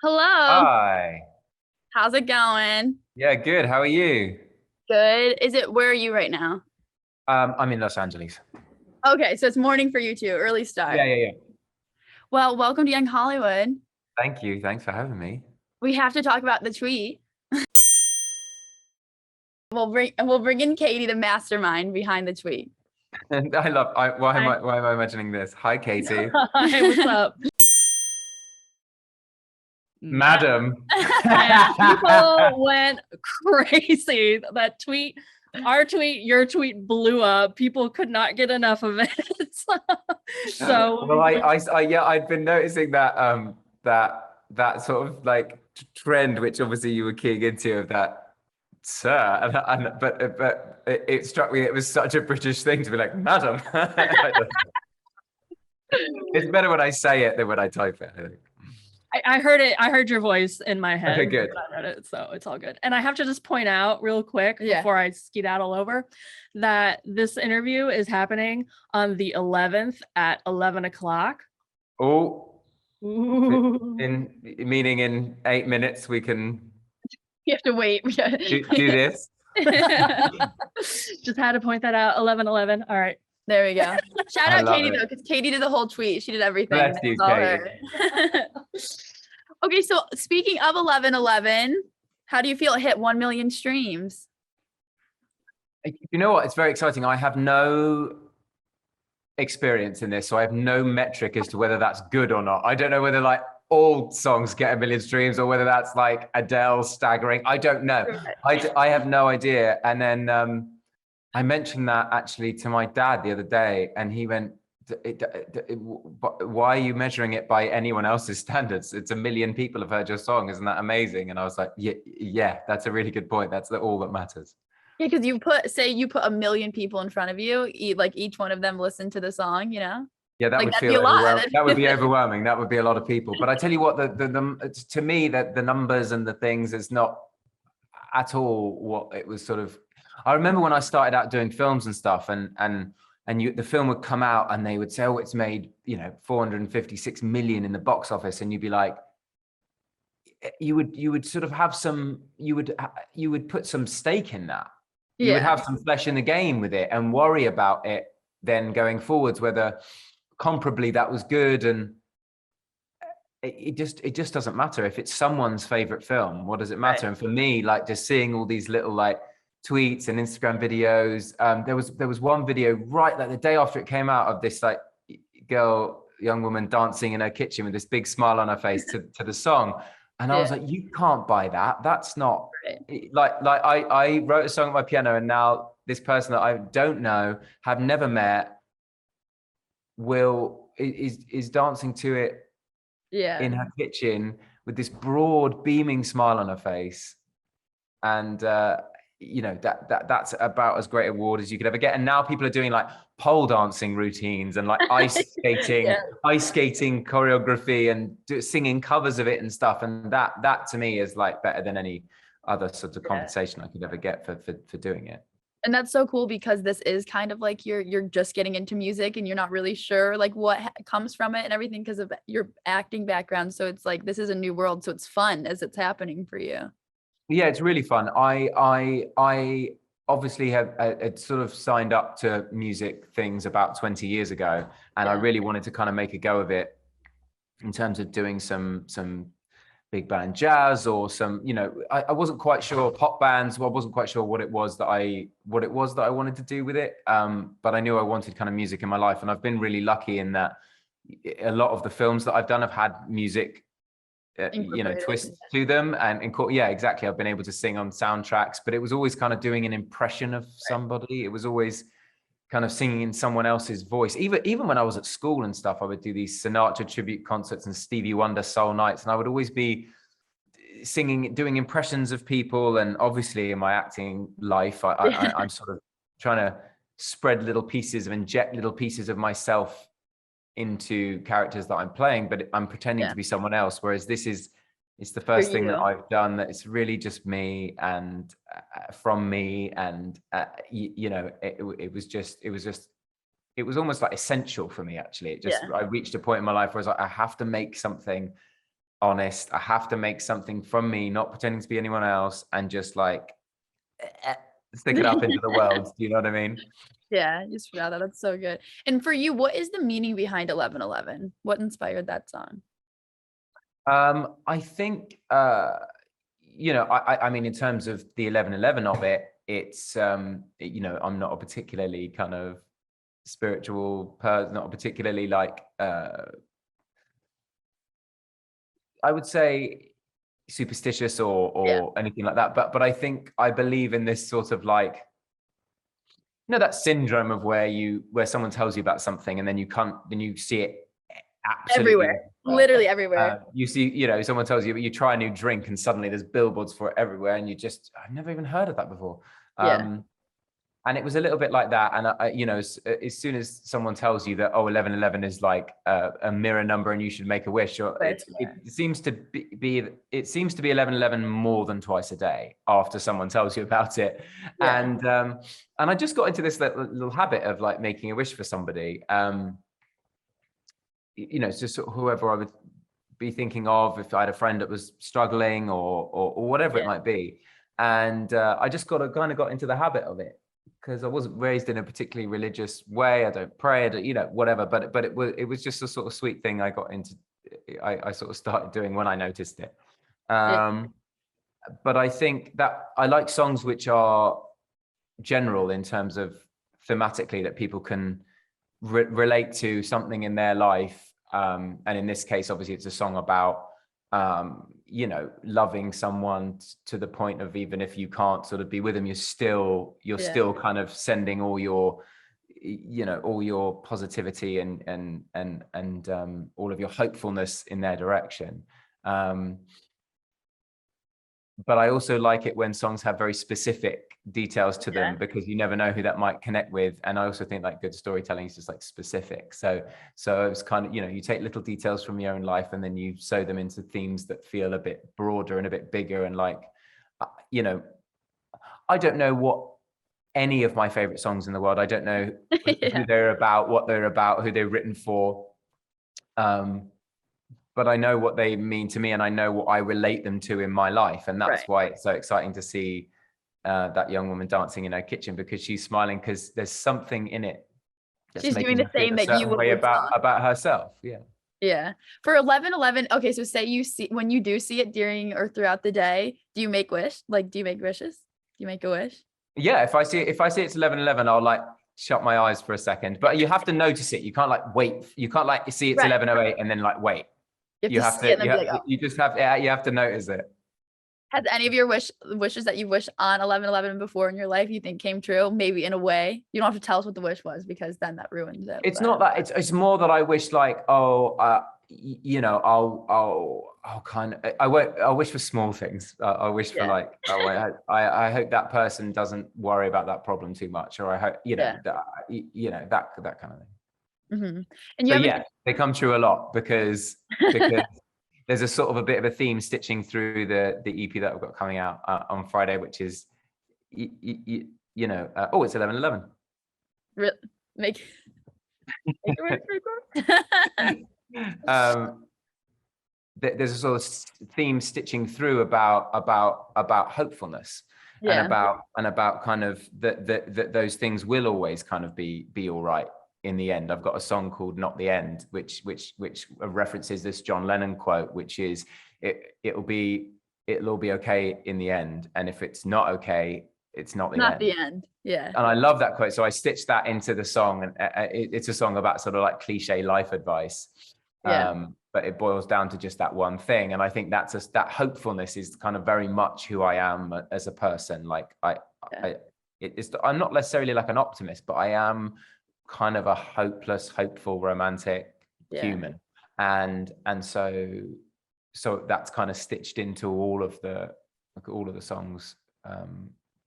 Hello. Hi. How's it going? Yeah, good. How are you? Good. Where are you right now? I'm in Los Angeles. Okay, so it's morning for you too, early Yeah, start. yeah, yeah. Well, welcome to Young Hollywood. Thank you. Thanks for having me. We have to talk about the tweet. We'll bring in Katie, the mastermind behind the tweet. And why am Hi. I imagining this? Hi, Katie. Hi, what's up? Man. Madam. Yeah, people went crazy. That tweet, our tweet, your tweet blew up. People could not get enough of it. So, Well, yeah, I've been noticing that sort of like trend, which obviously you were keying into of that, sir. But it struck me it was such a British thing to be like, madam. It's better when I say it than when I type it, I think. I heard it. I heard your voice in my head Okay, when good. I read it, so it's all good. And I have to just point out real quick Yeah. before I skedaddle over that this interview is happening on the 11th at 11 o'clock. Oh, Ooh. in meaning in 8 minutes we can You have to wait. do this. Just had to point that out. 11:11. All right. There we go. Shout I out love Katie it. though, because Katie did the whole tweet. She did everything. Bless It you, was all Katie. her. Okay, so speaking of 11:11, how do you feel it hit 1 million streams? You know what? It's very exciting. I have no experience in this, so I have no metric as to whether that's good or not. I don't know whether like all songs get 1 million streams or whether that's like Adele staggering. I don't know. I have no idea. And then I mentioned that actually to my dad the other day, and he went, why are you measuring it by anyone else's standards? It's 1 million people have heard your song. Isn't that amazing? And I was like, yeah, that's a really good point. That's all that matters. Yeah, because you put 1 million people in front of you, like each one of them listen to the song, Yeah, that like would that'd be feel a lot. overwhelming. That would be overwhelming. That would be a lot of people. But I tell you what, to me, that the numbers and the things is not at all what it was sort of. I remember when I started out doing films and stuff, and the film would come out and they would say, oh, it's made 456 million in the box office, and you'd be like, you would sort of have some, you would put some stake in that. You would Yeah, have some flesh in the game with it and worry about it then going forwards, whether comparably that was good. And it just doesn't matter if it's someone's favorite film. What does it right. matter? And for me, like just seeing all these little like tweets and Instagram videos, there was one video right like the day after it came out of this like young woman dancing in her kitchen with this big smile on her face to the song. And I was Yeah, like, you can't buy that. That's not right. like I wrote a song on my piano, and now this person that I don't know, have never met, will is dancing to it Yeah, in her kitchen with this broad beaming smile on her face. And that's about as great a award as you could ever get. And now people are doing like pole dancing routines and like yeah, ice skating choreography and singing covers of it and stuff. And that to me is like better than any other sort of yeah. compensation I could ever get for doing it. And that's so cool because this is kind of like you're just getting into music and you're not really sure like what comes from it and everything because of your acting background. So it's like this is a new world, so it's fun as it's happening for you. Yeah, it's really fun. I obviously had sort of signed up to music things about 20 years ago, and I Yeah. really wanted to kind of make a go of it in terms of doing some big band jazz or some, I wasn't quite sure pop bands. Well, I wasn't quite sure what it was that I wanted to do with it. But I knew I wanted kind of music in my life, and I've been really lucky in that a lot of the films that I've done have had music Incorporated. twists to them. And yeah, exactly, I've been able to sing on soundtracks, but it was always kind of doing an impression of Right. somebody. It was always kind of singing in someone else's voice. Even when I was at school and stuff, I would do these Sinatra tribute concerts and Stevie Wonder soul nights, and I would always be singing, doing impressions of people. And obviously in my acting life, I'm sort of trying to inject little pieces of myself into characters that I'm playing, but I'm pretending Yeah. to be someone else. Whereas it's the For first thing that you. I've done that it's really just me and from me. And it was almost like essential for me, actually. Yeah. I reached a point in my life where I was like, I have to make something honest. I have to make something from me, not pretending to be anyone else, and just like stick it up into the world. Do you know what I mean? Yeah, you just forgot that. That's so good. And for you, what is the meaning behind 1111? What inspired that song? I think, you know, I mean, in terms of the 1111 of it, it's, you know, I'm not a particularly kind of spiritual person, not a particularly like, I would say superstitious Yeah. or anything like that. But I think I believe in this sort of like, you know, that syndrome of where someone tells you about something and then then you see it absolutely Everywhere. Literally everywhere. you see, you know, someone tells you you try a new drink and suddenly there's billboards for it everywhere, and I've never even heard of that before. Yeah. And it was a little bit like that. And you know, as soon as someone tells you that, oh, 1111 is like a mirror number and you should make a wish, or Wish, it seems to be 1111 more than twice a day after someone tells you about it. Yeah. And I just got into this little habit of like making a wish for somebody. You know, it's just sort of whoever I would be thinking of if I had a friend that was struggling or whatever it Yeah. might be. And I just got into the habit of it because I wasn't raised in a particularly religious way. I don't pray, you know, whatever. But it was just a sort of sweet thing I got into. I sort of started doing when I noticed it. Yeah. But I think that I like songs which are general in terms of thematically that people can relate to something in their life. And in this case, obviously, it's a song about, you know, loving someone to the point of even if you can't sort of be with them, you're still kind of sending all your, you know, all your positivity and all of your hopefulness in their direction. But I also like it when songs have very specific details to them because you never know who that might connect with. And I also think like good storytelling is just like specific. So it's kind of, you know, you take little details from your own life and then you sew them into themes that feel a bit broader and a bit bigger. And like, you know, I don't know what any of my favorite songs in the world. I don't know who they're about, what they're about, who they're written for. But I know what they mean to me and I know what I relate them to in my life. And that's why it's so exciting to see that young woman dancing in her kitchen because she's smiling because there's something in it that's She's doing making the her feel same a that you certain would way with song. about herself. Yeah. Yeah. For 1111, okay, so say you see when you do see it during or throughout the day, do you make wish? Like, do you make wishes? Do you make a wish? Yeah, if I see it's 1111, I'll like shut my eyes for a second. But you have to notice it. You can't like wait. You can't like see it's 1108 and then like wait. You have to you just have you have to notice it. Has any of your wishes that you wished on 1111 before in your life you think came true? Maybe in a way. You don't have to tell us what the wish was because then that ruins it. It's not that it's more that I wish like, you know, I'll kind of I wish for small things. I wish for like, I hope that person doesn't worry about that problem too much, or I hope, you know, that kind of thing. Mm-hmm. And you they come true a lot because there's a sort of a bit of a theme stitching through the EP that I've got coming out on Friday, which is, you know, it's 1111. Make there's a sort of theme stitching through about hopefulness and about kind of that those things will always kind of be all right in the end. I've got a song called Not the End, which references this John Lennon quote, which is it'll all be okay in the end, and if it's not okay, it's not the end. Yeah. And I love that quote, so I stitched that into the song, and it's a song about sort of like cliche life advice. But it boils down to just that one thing, and I think that hopefulness is kind of very much who I am as a person. Like I'm not necessarily like an optimist, but I am kind of a hopeless, hopeful, romantic human, and so that's kind of stitched into all of the songs,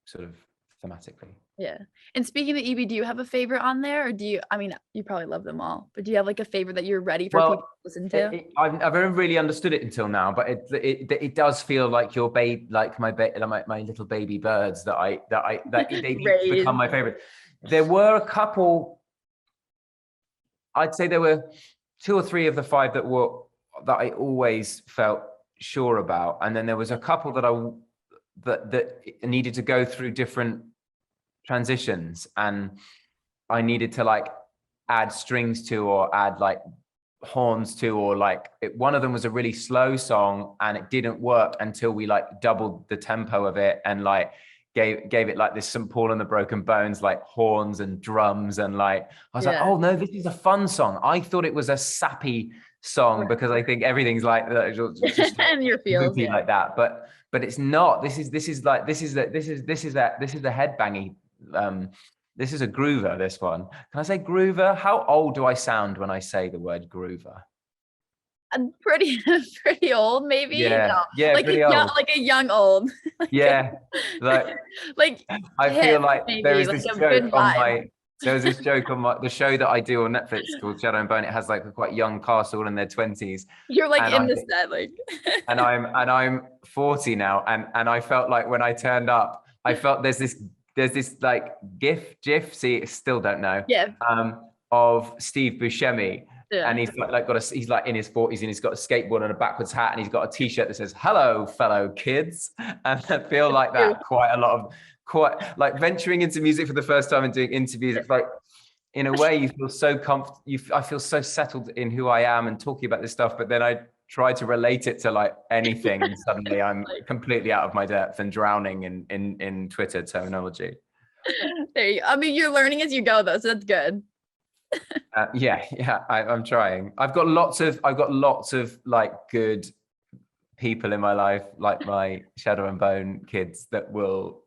sort of thematically. Yeah. And speaking of EB, do you have a favorite on there, or I mean, you probably love them all, but do you have like a favorite that you're ready for people to listen to? I've never really understood it until now, but it does feel like your babe, like my little baby birds they become my favorite. There were a couple. I'd say there were 2 or 3 of the 5 that were I always felt sure about. And then there was a couple that needed to go through different transitions, and I needed to like add strings to, or add like horns to, or like one of them was a really slow song and it didn't work until we like doubled the tempo of it and like gave it like this St. Paul and the Broken Bones, like horns and drums, and like I was like, oh no, this is a fun song. I thought it was a sappy song because I think everything's like just and your feels like that, but it's not. This is the headbangy. This is a groover, this one. Can I say groover? How old do I sound when I say the word groover? I'm pretty old, maybe. Yeah, No. yeah, Like pretty a young, old. like a young old. Yeah, like I feel like maybe, there is like this a joke good on vibe. there was this joke on the show that I do on Netflix called Shadow and Bone. It has like a quite young cast all in their 20s. You're like and in the set, like. and I'm 40 now, and I felt like when I turned up, I felt there's this like GIF. See, still don't know. Yeah. Of Steve Buscemi. Yeah. And he's like he's like in his 40s, and he's got a skateboard and a backwards hat, and he's got a t-shirt that says "Hello, fellow kids." And I feel like that quite like venturing into music for the first time and doing interviews. It's like, in a way, you feel so comfortable. I feel so settled in who I am and talking about this stuff. But then I try to relate it to like anything, and suddenly I'm completely out of my depth and drowning in Twitter terminology. There you go. I mean, you're learning as you go, though, so that's good. Yeah, I'm trying. I've got lots of like good people in my life, like my Shadow and Bone kids, that will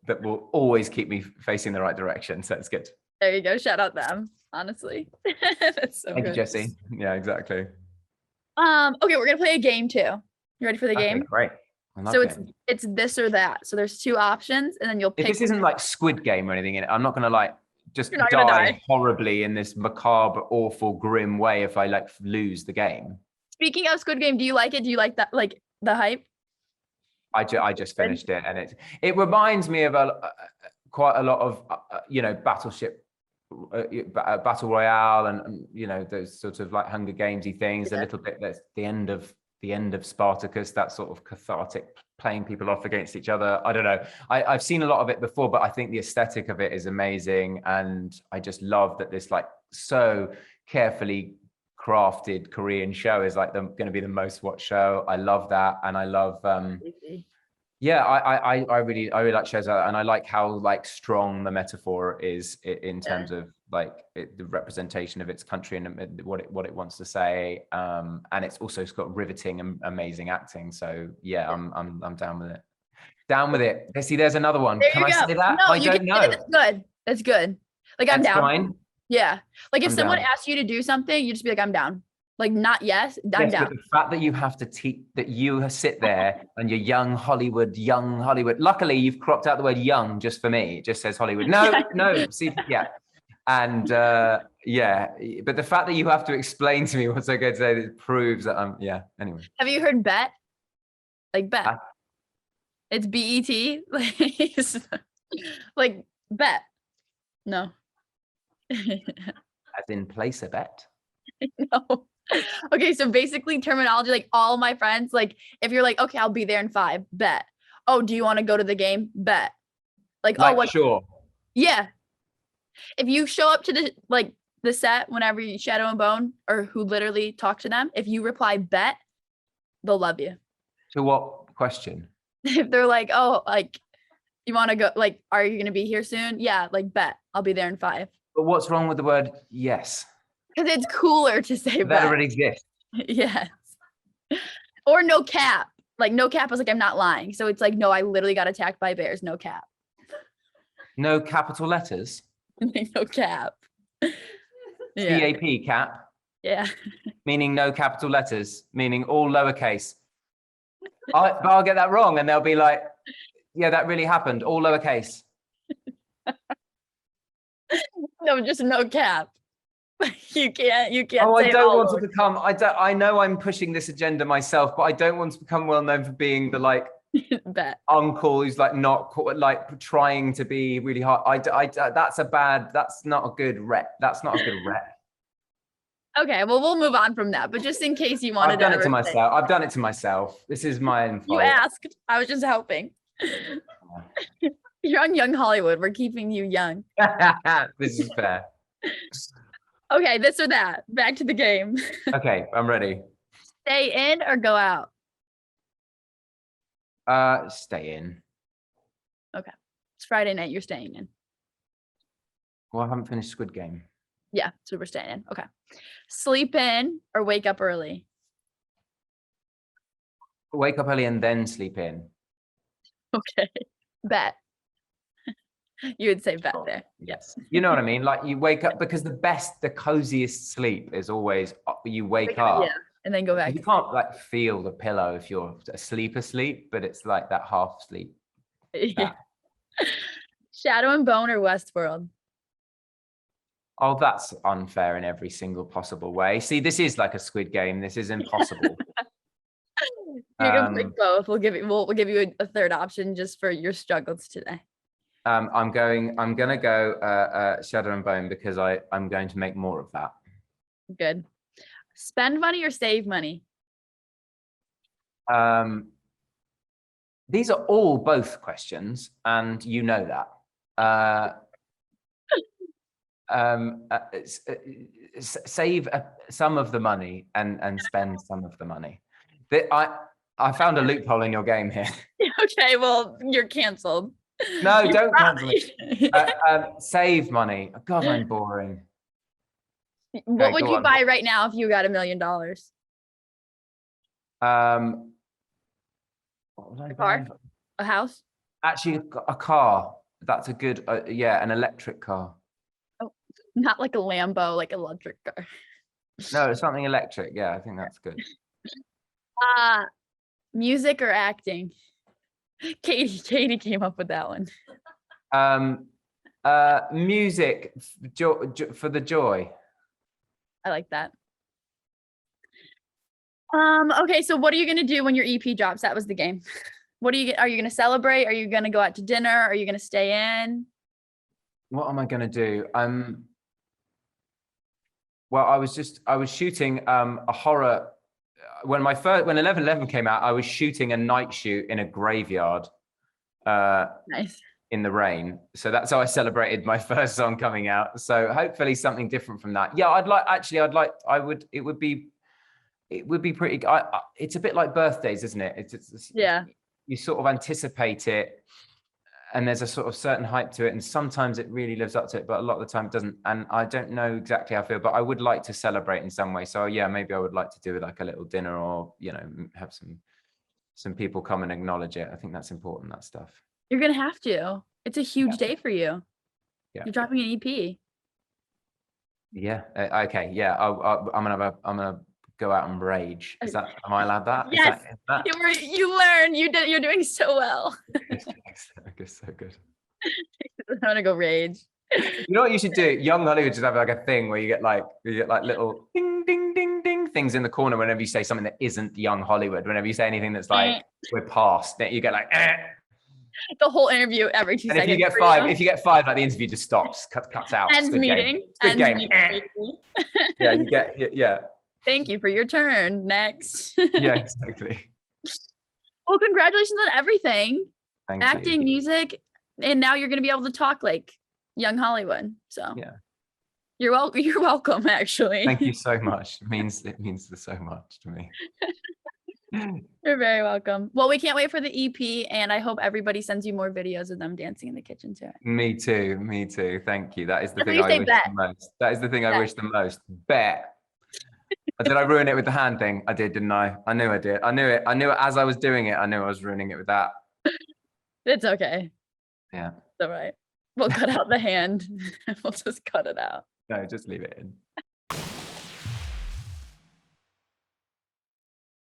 always keep me facing the right direction. So it's good. There you go. Shout out them. Honestly, that's so Thank good. you, Jesse. Yeah, exactly. Okay, we're gonna play a game too. You ready for the game? Okay, great. So it's this or that. So there's two options, and then you'll pick. If this isn't like Squid Game or anything in it, I'm not gonna like just die horribly in this macabre, awful, grim way if I like lose the game. Speaking of Squid Game, do you like it? Do you like that, like the hype? I just finished it, and it reminds me of quite a lot of battle royale, and those sort of like Hunger Gamesy things. A little bit. That's the end of Spartacus. That sort of cathartic playing people off against each other. I don't know. I've seen a lot of it before, but I think the aesthetic of it is amazing, and I just love that this like so carefully crafted Korean show is like going to be the most watched show. I love that, and I love I really like shows like that, and I like how like strong the metaphor is in terms of like the representation of its country and what it wants to say, and it's got riveting and amazing acting. So yeah, I'm down with it. Down with it. See, there's another one. Can I say that? No, I don't know. That's good. That's good. Like I'm down. Fine. Yeah. Like if someone asks you to do something, you just be like, I'm down. Like not yes, I'm down. But the fact that you have to that you sit there and you're young Hollywood. Luckily, you've cropped out the word young just for me. It just says Hollywood. No. See, yeah. And but the fact that you have to explain to me what's okay to say, that proves that I'm anyway. Have you heard bet? Like bet. It's BET. Like bet. No. As in place a bet? No. Okay, so basically terminology, like all my friends, like if you're like, okay, I'll be there in 5, bet. Oh, do you want to go to the game? Bet. Like oh, what? Sure. Yeah. If you show up to the set whenever you Shadow and Bone, or who literally talk to them, if you reply bet, they'll love you. To what question? If they're like, oh, like you want to go, like, are you going to be here soon? Yeah, like bet. I'll be there in 5. But what's wrong with the word yes? Because it's cooler to say bet. That already exists. Yes. Or no cap. Like no cap is like, I'm not lying. So it's like, no, I literally got attacked by bears. No cap. No capital letters? No cap. CAP, cap? Yeah. Meaning no capital letters, meaning all lowercase. But I'll get that wrong, and they'll be like, yeah, that really happened, all lowercase. No, just no cap. You can't. Oh, I don't want to become. I know I'm pushing this agenda myself, but I don't want to become well known for being the like uncle who's like not like trying to be really hard. That's not a good rep. That's not a good rep. Okay, well, we'll move on from that. But just in case you wanted I've done to it to ever say, myself. I've done it to myself. This is my own you fault. asked. I was just helping. You're on Young Hollywood. We're keeping you young. This is fair. Okay, this or that. Back to the game. Okay, I'm ready. Stay in or go out? Stay in. Okay. It's Friday night. You're staying in. Well, I haven't finished Squid Game. Yeah, so we're staying in. Okay. Sleep in or wake up early? Wake up early and then sleep in. Okay. Bet. You would say bet Sure. there. Yes. You know what I mean? Like you wake up because the coziest sleep is always you wake up. Yeah. And then go back. You can't like feel the pillow if you're asleep, but it's like that half sleep. Yeah. Shadow and Bone or Westworld? Oh, that's unfair in every single possible way. See, this is like a Squid Game. This is impossible. You can pick both. We'll give you a third option just for your struggles today. I'm gonna go Shadow and Bone because I'm going to make more of that. Good. Spend money or save money? These are all both questions, and you know that. Save some of the money and spend some of the money. I found a loophole in your game here. Okay, well, you're canceled. No, don't cancel me. Save money. God, I'm boring. What Okay, would go you on. buy right now if you got $1 million? What would I A car? buy? A house? Actually, a car. That's a good, yeah, an electric car. Oh, not like a Lambo, like electric car. No, something electric. Yeah, I think that's good. Music or acting? Katie came up with that one. Music for the joy. I like that. Okay, so what are you gonna do when your EP drops? That was the game. Are you gonna celebrate? Are you gonna go out to dinner? Are you gonna stay in? What am I gonna do? Well, I was shooting a horror when 11/11 came out. I was shooting a night shoot in a graveyard. Nice. In the rain. So that's how I celebrated my first song coming out. So hopefully something different from that. Yeah, it would be pretty, it's a bit like birthdays, isn't it? Yeah. You sort of anticipate it and there's a sort of certain hype to it. And sometimes it really lives up to it, but a lot of the time it doesn't. And I don't know exactly how I feel, but I would like to celebrate in some way. So yeah, maybe I would like to do like a little dinner or, have some people come and acknowledge it. I think that's important, that stuff. You're gonna have to. It's a huge day for you. Yeah. You're dropping an EP. Yeah. Okay. Yeah. I'm gonna go out and rage. Am I allowed that? Yes. Is that... You learned. You're doing so well. I guess so good. I'm gonna go rage. You know what you should do? Young Hollywood should have like a thing where you get like little ding ding ding ding things in the corner whenever you say something that isn't Young Hollywood. Whenever you say anything that's like we're past, that you get like. The whole interview every 2 seconds. If you get five, like the interview just stops, cuts out. Ends meeting. Good game. Yeah, you get yeah. Thank you for your turn. Next. Yeah, exactly. Well, congratulations on everything. Thank Acting, you. music, and now you're gonna be able to talk like Young Hollywood. So yeah. You're welcome, actually. Thank you so much. It means so much to me. You're very welcome. Well, we can't wait for the EP, and I hope everybody sends you more videos of them dancing in the kitchen too. Me too. Thank you. That is the thing I wish the most. That is the thing I wish the most. Bet. Did I ruin it with the hand thing? I did, didn't I? I knew I did. I knew it as I was doing it. I knew I was ruining it with that. It's okay. Yeah. It's all right. We'll cut out the hand. We'll just cut it out. No, just leave it in.